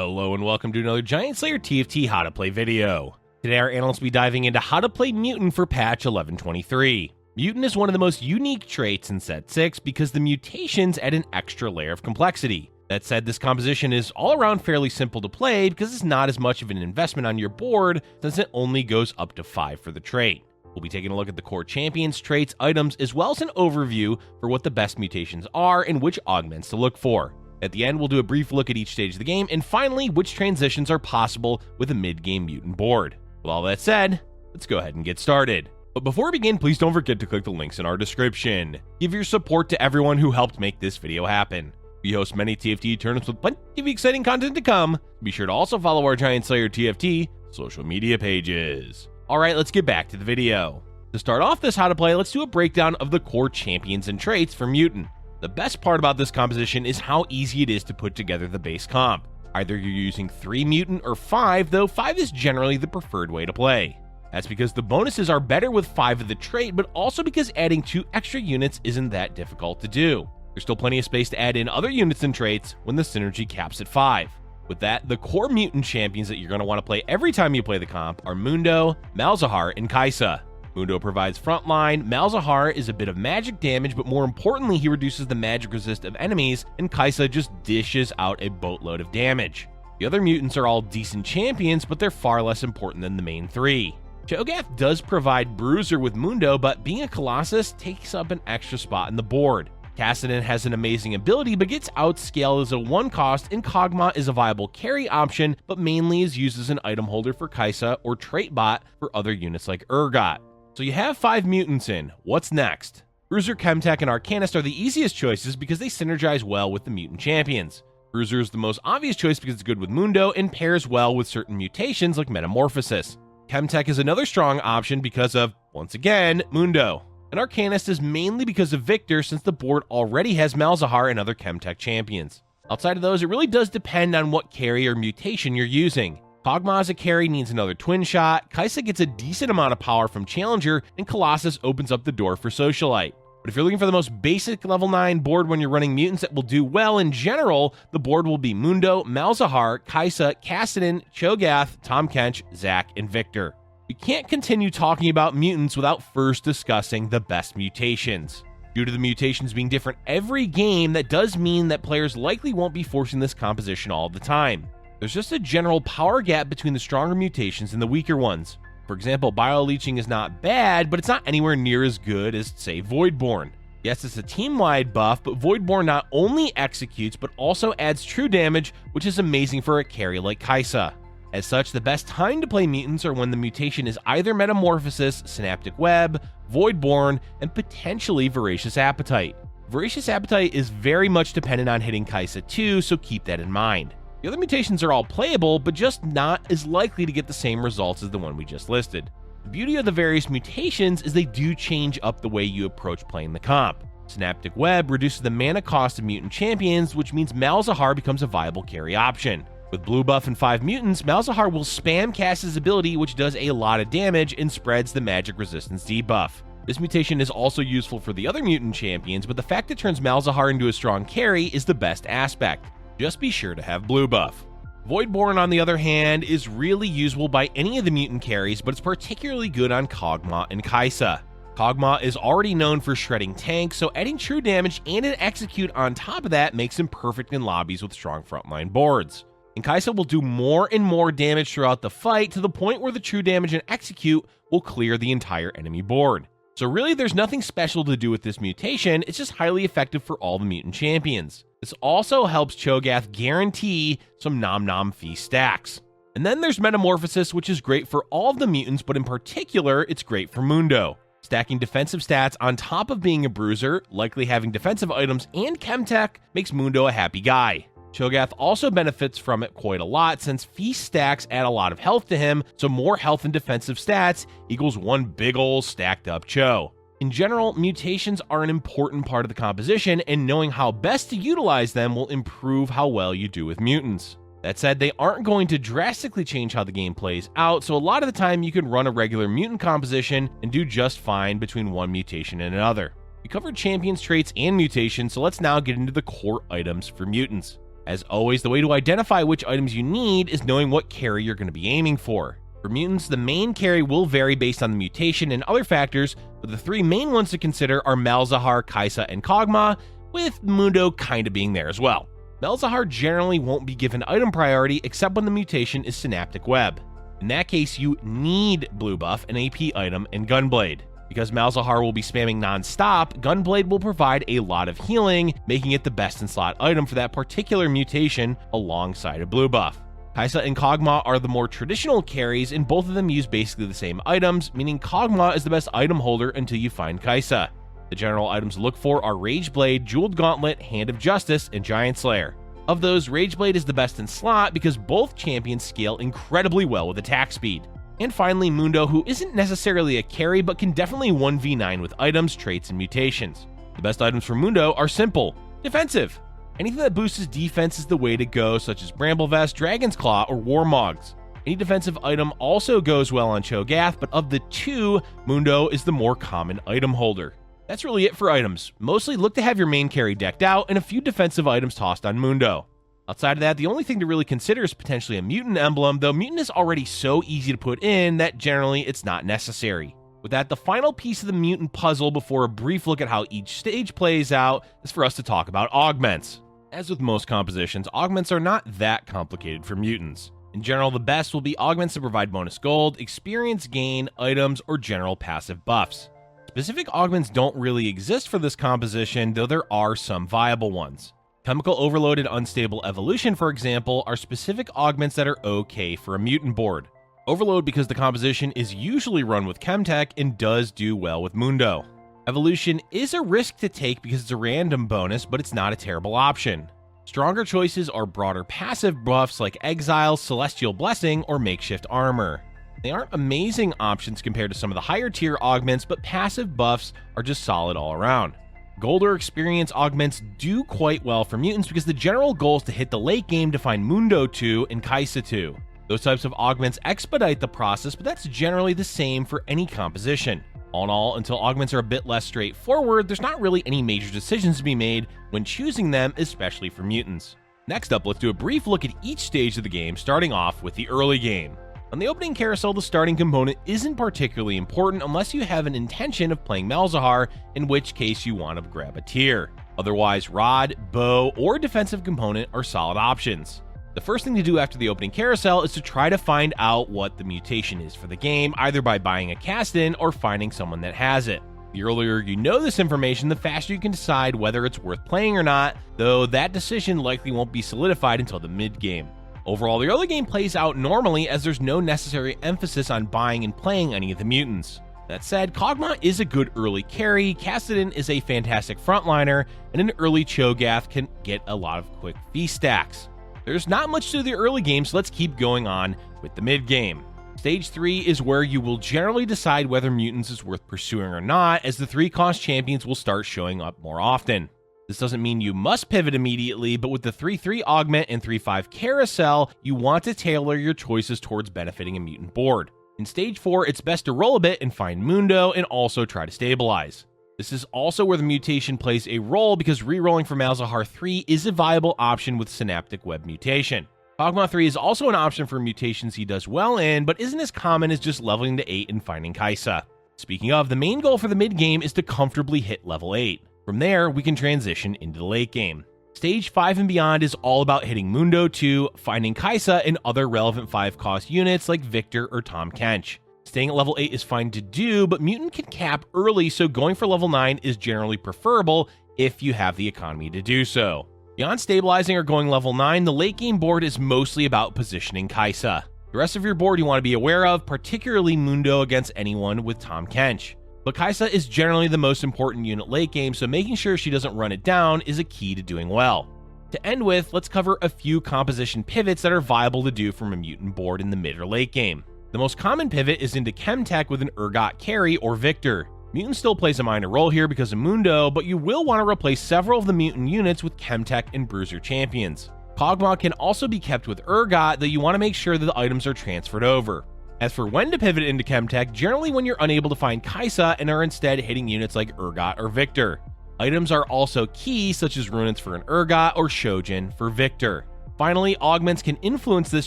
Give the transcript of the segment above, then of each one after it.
Hello and welcome to another GiantSlayerTV How to Play video. Today our analyst will be diving into how to play Mutant for patch 11.23. Mutant is one of the most unique traits in set 6 because the mutations add an extra layer of complexity. That said, this composition is all around fairly simple to play because it's not as much of an investment on your board since it only goes up to 5 for the trait. We'll be taking a look at the core champions, traits, items, as well as an overview for what the best mutations are and which augments to look for. At the end, we'll do a brief look at each stage of the game, and finally, which transitions are possible with a mid-game mutant board. With all that said, let's go ahead and get started. But before we begin, please don't forget to click the links in our description. Give your support to everyone who helped make this video happen. We host many TFT tournaments with plenty of exciting content to come. Be sure to also follow our GiantSlayerTV social media pages. Alright, let's get back to the video. To start off this how to play, let's do a breakdown of the core champions and traits for Mutant. The best part about this composition is how easy it is to put together the base comp. Either you're using 3 Mutant or 5, though 5 is generally the preferred way to play. That's because the bonuses are better with 5 of the trait, but also because adding 2 extra units isn't that difficult to do. There's still plenty of space to add in other units and traits when the synergy caps at 5. With that, the core Mutant champions that you're going to want to play every time you play the comp are Mundo, Malzahar, and Kai'Sa. Mundo provides frontline, Malzahar is a bit of magic damage, but more importantly, he reduces the magic resist of enemies, and Kai'Sa just dishes out a boatload of damage. The other mutants are all decent champions, but they're far less important than the main 3. Cho'Gath does provide Bruiser with Mundo, but being a Colossus takes up an extra spot in the board. Kassadin has an amazing ability, but gets outscaled as a 1 cost, and Kog'Maw is a viable carry option, but mainly is used as an item holder for Kai'Sa or trait bot for other units like Urgot. So you have 5 mutants in. What's next? Bruiser, Chemtech, and Arcanist are the easiest choices because they synergize well with the mutant champions. Bruiser is the most obvious choice because it's good with Mundo and pairs well with certain mutations like Metamorphosis. Chemtech is another strong option because of, once again, Mundo. And Arcanist is mainly because of Victor since the board already has Malzahar and other Chemtech champions. Outside of those, it really does depend on what carry or mutation you're using. Kog'Maw as a carry needs another twin shot, Kai'Sa gets a decent amount of power from Challenger, and Colossus opens up the door for Socialite. But if you're looking for the most basic level 9 board when you're running mutants that will do well in general, the board will be Mundo, Malzahar, Kai'Sa, Kassadin, Cho'Gath, Tahm Kench, Zac, and Victor. We can't continue talking about mutants without first discussing the best mutations. Due to the mutations being different every game, that does mean that players likely won't be forcing this composition all the time. There's just a general power gap between the stronger mutations and the weaker ones. For example, Bioleeching is not bad, but it's not anywhere near as good as, say, Voidborn. Yes, it's a team-wide buff, but Voidborn not only executes, but also adds true damage, which is amazing for a carry like Kai'Sa. As such, the best time to play mutants are when the mutation is either Metamorphosis, Synaptic Web, Voidborn, and potentially Voracious Appetite. Voracious Appetite is very much dependent on hitting Kai'Sa too, so keep that in mind. The other mutations are all playable, but just not as likely to get the same results as the one we just listed. The beauty of the various mutations is they do change up the way you approach playing the comp. Synaptic Web reduces the mana cost of mutant champions, which means Malzahar becomes a viable carry option. With blue buff and 5 mutants, Malzahar will spam cast his ability, which does a lot of damage and spreads the magic resistance debuff. This mutation is also useful for the other mutant champions, but the fact it turns Malzahar into a strong carry is the best aspect. Just be sure to have blue buff. Voidborn, on the other hand, is really usable by any of the mutant carries, but it's particularly good on Kog'Maw and Kai'Sa. Kog'Maw is already known for shredding tanks, so adding true damage and an execute on top of that makes him perfect in lobbies with strong frontline boards. And Kai'Sa will do more and more damage throughout the fight to the point where the true damage and execute will clear the entire enemy board. So really, there's nothing special to do with this mutation, it's just highly effective for all the mutant champions. This also helps Cho'Gath guarantee some Nom Nom Feast stacks. And then there's Metamorphosis, which is great for all of the mutants, but in particular, it's great for Mundo. Stacking defensive stats on top of being a bruiser, likely having defensive items and Chemtech, makes Mundo a happy guy. Cho'Gath also benefits from it quite a lot since Feast stacks add a lot of health to him, so more health and defensive stats equals one big ol' stacked up Cho. In general, mutations are an important part of the composition, and knowing how best to utilize them will improve how well you do with mutants. That said, they aren't going to drastically change how the game plays out, so a lot of the time you can run a regular mutant composition and do just fine between one mutation and another. We covered champions, traits, and mutations, so let's now get into the core items for mutants. As always, the way to identify which items you need is knowing what carry you're going to be aiming for. For mutants, the main carry will vary based on the mutation and other factors, but the three main ones to consider are Malzahar, Kai'Sa, and Kog'Maw, with Mundo kinda being there as well. Malzahar generally won't be given item priority except when the mutation is Synaptic Web. In that case, you need Blue Buff, an AP item, and Gunblade. Because Malzahar will be spamming non-stop, Gunblade will provide a lot of healing, making it the best in slot item for that particular mutation alongside a Blue Buff. Kai'Sa and Kog'Maw are the more traditional carries, and both of them use basically the same items, meaning Kog'Maw is the best item holder until you find Kai'Sa. The general items to look for are Rageblade, Jeweled Gauntlet, Hand of Justice, and Giant Slayer. Of those, Rageblade is the best in slot because both champions scale incredibly well with attack speed. And finally, Mundo, who isn't necessarily a carry but can definitely 1v9 with items, traits, and mutations. The best items for Mundo are simple: defensive. Anything that boosts his defense is the way to go, such as Bramble Vest, Dragon's Claw, or Warmogs. Any defensive item also goes well on Cho'Gath, but of the two, Mundo is the more common item holder. That's really it for items. Mostly look to have your main carry decked out and a few defensive items tossed on Mundo. Outside of that, the only thing to really consider is potentially a Mutant emblem, though Mutant is already so easy to put in that generally it's not necessary. With that, the final piece of the Mutant puzzle before a brief look at how each stage plays out is for us to talk about Augments. As with most compositions, Augments are not that complicated for Mutants. In general, the best will be Augments that provide bonus gold, experience gain, items, or general passive buffs. Specific Augments don't really exist for this composition, though there are some viable ones. Chemical Overload and Unstable Evolution, for example, are specific augments that are okay for a mutant board. Overload because the composition is usually run with Chemtech and does do well with Mundo. Evolution is a risk to take because it's a random bonus, but it's not a terrible option. Stronger choices are broader passive buffs like Exile, Celestial Blessing, or Makeshift Armor. They aren't amazing options compared to some of the higher tier augments, but passive buffs are just solid all around. Gold or experience augments do quite well for mutants because the general goal is to hit the late game to find Mundo 2 and Kai'Sa 2. Those types of augments expedite the process, but that's generally the same for any composition. All in all, until augments are a bit less straightforward, there's not really any major decisions to be made when choosing them, especially for mutants. Next up, let's do a brief look at each stage of the game, starting off with the early game. On the opening carousel, the starting component isn't particularly important unless you have an intention of playing Malzahar, in which case you want to grab a tier. Otherwise, Rod, Bow, or defensive component are solid options. The first thing to do after the opening carousel is to try to find out what the mutation is for the game, either by buying a cast-in or finding someone that has it. The earlier you know this information, the faster you can decide whether it's worth playing or not, though that decision likely won't be solidified until the mid-game. Overall, the early game plays out normally as there's no necessary emphasis on buying and playing any of the mutants. That said, Kog'Maw is a good early carry, Kassadin is a fantastic frontliner, and an early Cho'Gath can get a lot of quick feast stacks. There's not much to the early game, so let's keep going on with the mid-game. Stage 3 is where you will generally decide whether mutants is worth pursuing or not, as the 3-cost champions will start showing up more often. This doesn't mean you must pivot immediately, but with the 3-3 augment and 3-5 carousel, you want to tailor your choices towards benefiting a mutant board. In stage 4, it's best to roll a bit and find Mundo and also try to stabilize. This is also where the mutation plays a role because rerolling for Malzahar 3 is a viable option with Synaptic Web mutation. Kog'Maw 3 is also an option for mutations he does well in, but isn't as common as just leveling to 8 and finding Kai'Sa. Speaking of, the main goal for the mid-game is to comfortably hit level 8. From there, we can transition into the late game. Stage 5 and beyond is all about hitting Mundo 2, finding Kai'Sa, and other relevant 5-cost units like Victor or Tahm Kench. Staying at level 8 is fine to do, but Mutant can cap early, so going for level 9 is generally preferable if you have the economy to do so. Beyond stabilizing or going level 9, the late game board is mostly about positioning Kai'Sa. The rest of your board you want to be aware of, particularly Mundo against anyone with Tahm Kench. But Kai'Sa is generally the most important unit late game, so making sure she doesn't run it down is a key to doing well. To end with, let's cover a few composition pivots that are viable to do from a mutant board in the mid or late game. The most common pivot is into Chemtech with an Urgot carry or Victor. Mutant still plays a minor role here because of Mundo, but you will want to replace several of the mutant units with Chemtech and Bruiser champions. Kog'Maw can also be kept with Urgot, though you want to make sure that the items are transferred over. As for when to pivot into Chemtech, generally when you're unable to find Kai'Sa and are instead hitting units like Urgot or Victor. Items are also key, such as Runets for an Urgot or Shojin for Victor. Finally, Augments can influence this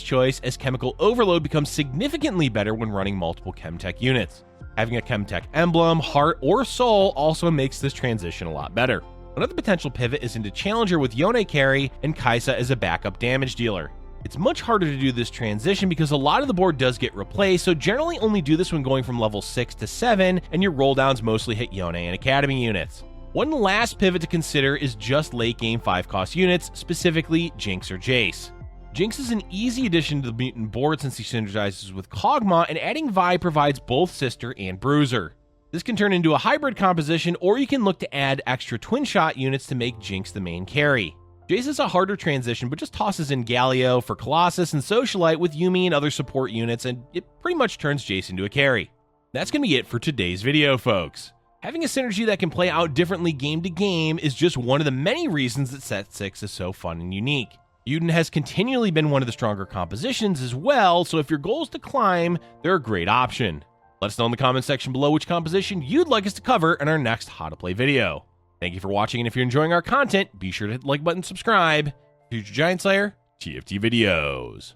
choice as Chemical Overload becomes significantly better when running multiple Chemtech units. Having a Chemtech emblem, heart, or soul also makes this transition a lot better. Another potential pivot is into Challenger with Yone carry and Kaisa as a backup damage dealer. It's much harder to do this transition because a lot of the board does get replaced, so generally only do this when going from level 6 to 7 and your rolldowns mostly hit Yone and Academy units. One last pivot to consider is just late game 5-cost units, specifically Jinx or Jace. Jinx is an easy addition to the Mutant board since he synergizes with Kog'Maw, and adding Vi provides both Sister and Bruiser. This can turn into a hybrid composition, or you can look to add extra twin shot units to make Jinx the main carry. Jace is a harder transition, but just tosses in Galio for Colossus and Socialite with Yuumi and other support units, and it pretty much turns Jace into a carry. That's going to be it for today's video, folks. Having a synergy that can play out differently game to game is just one of the many reasons that Set 6 is so fun and unique. Mutant has continually been one of the stronger compositions as well, so if your goal is to climb, they're a great option. Let us know in the comment section below which composition you'd like us to cover in our next How to Play video. Thank you for watching, and if you're enjoying our content, be sure to hit the like button and subscribe for future Giant Slayer TFT videos.